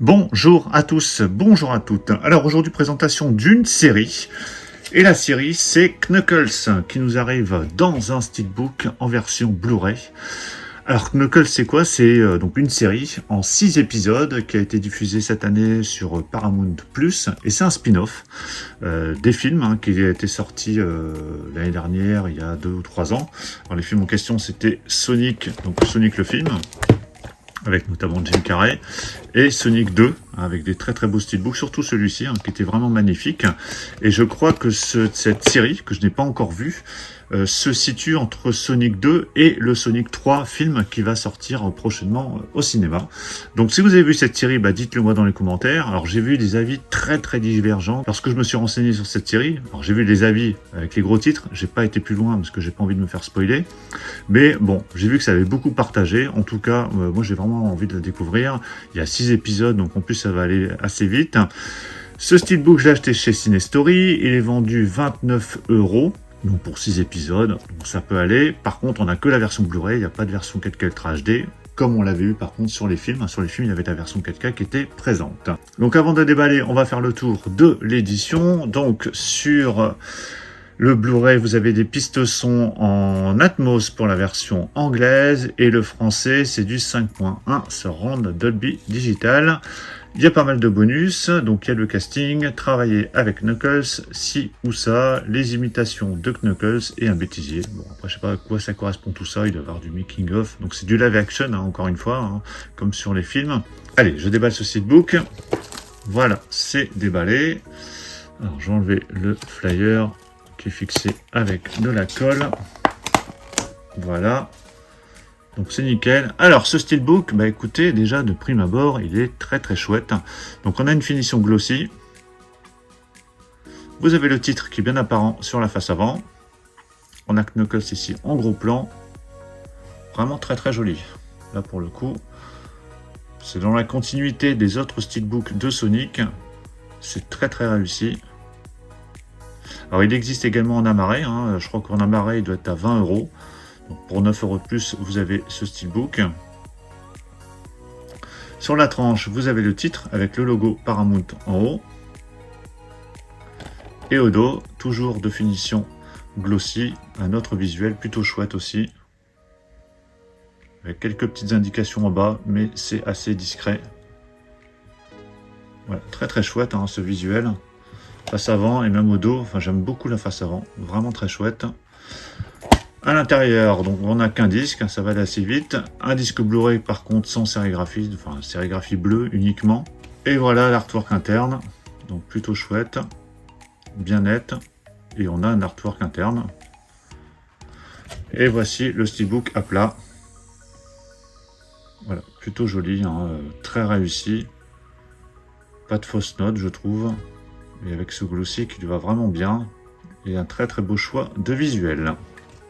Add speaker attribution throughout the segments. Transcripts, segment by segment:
Speaker 1: Bonjour à tous, bonjour à toutes. Alors aujourd'hui présentation d'une série. Et la série c'est Knuckles qui nous arrive dans un steelbook en version Blu-ray. Alors Knuckles c'est quoi? C'est donc une série en 6 épisodes qui a été diffusée cette année sur Paramount+, et c'est un spin-off des films qui a été sorti l'année dernière, il y a 2 ou 3 ans. Alors les films en question c'était Sonic, donc Sonic le film, avec notamment Jim Carrey, et Sonic 2, avec des très très beaux steelbooks, surtout celui-ci, qui était vraiment magnifique. Et je crois que cette série, que je n'ai pas encore vue, se situe entre Sonic 2 et le Sonic 3 film qui va sortir prochainement au cinéma. Donc si vous avez vu cette série, dites-le moi dans les commentaires. Alors j'ai vu des avis très très divergents lorsque je me suis renseigné sur cette série. Alors j'ai vu des avis avec les gros titres, j'ai pas été plus loin parce que j'ai pas envie de me faire spoiler. Mais bon, j'ai vu que ça avait beaucoup partagé. En tout cas, moi j'ai vraiment envie de la découvrir. Il y a 6 épisodes, donc en plus ça va aller assez vite. Ce steelbook, je l'ai acheté chez Cinestory. Il est vendu 29 €. Donc pour 6 épisodes, donc ça peut aller. Par contre, on n'a que la version Blu-ray, il n'y a pas de version 4K Ultra HD, comme on l'avait eu par contre sur les films. Sur les films, il y avait la version 4K qui était présente. Donc avant de déballer, on va faire le tour de l'édition. Donc sur le Blu-ray, vous avez des pistes son en Atmos pour la version anglaise, et le français, c'est du 5.1 surround Dolby Digital. Il y a pas mal de bonus, donc il y a le casting, travailler avec Knuckles, ci ou ça, les imitations de Knuckles et un bêtisier. Bon, après je sais pas à quoi ça correspond tout ça, il doit y avoir du making of, donc c'est du live action, encore une fois, comme sur les films. Allez, je déballe ce steelbook. Voilà, c'est déballé. Alors je vais enlever le flyer qui est fixé avec de la colle. Voilà. Donc c'est nickel. Alors ce steelbook, écoutez, déjà de prime abord, il est très très chouette. Donc on a une finition glossy. Vous avez le titre qui est bien apparent sur la face avant. On a Knuckles ici en gros plan. Vraiment très très joli. Là pour le coup, c'est dans la continuité des autres steelbooks de Sonic. C'est très très réussi. Alors il existe également en amarré. Je crois qu'en amarré il doit être à 20 €. Donc pour 9 € de plus, vous avez ce steelbook. Sur la tranche, vous avez le titre avec le logo Paramount en haut. Et au dos, toujours de finition glossy, un autre visuel plutôt chouette aussi. Avec quelques petites indications en bas, mais c'est assez discret. Voilà, très très chouette ce visuel. Face avant et même au dos, j'aime beaucoup la face avant, vraiment très chouette. À l'intérieur, donc on n'a qu'un disque, ça va aller assez vite. Un disque Blu-ray par contre sans sérigraphie, sérigraphie bleue uniquement. Et voilà l'artwork interne, donc plutôt chouette, bien net. Et on a un artwork interne. Et voici le steelbook à plat. Voilà, plutôt joli, très réussi. Pas de fausses notes je trouve. Et avec ce glossy qui lui va vraiment bien. Et un très très beau choix de visuel.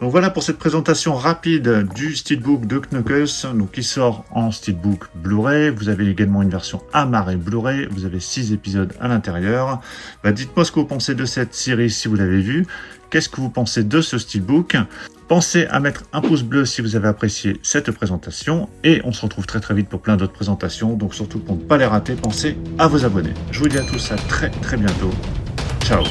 Speaker 1: Donc voilà pour cette présentation rapide du steelbook de Knuckles, donc qui sort en steelbook Blu-ray. Vous avez également une version amarrée Blu-ray, vous avez 6 épisodes à l'intérieur. Dites-moi ce que vous pensez de cette série si vous l'avez vue. Qu'est-ce que vous pensez de ce steelbook? Pensez à mettre un pouce bleu si vous avez apprécié cette présentation. Et on se retrouve très très vite pour plein d'autres présentations. Donc surtout pour ne pas les rater, pensez à vous abonner. Je vous dis à tous à très très bientôt. Ciao!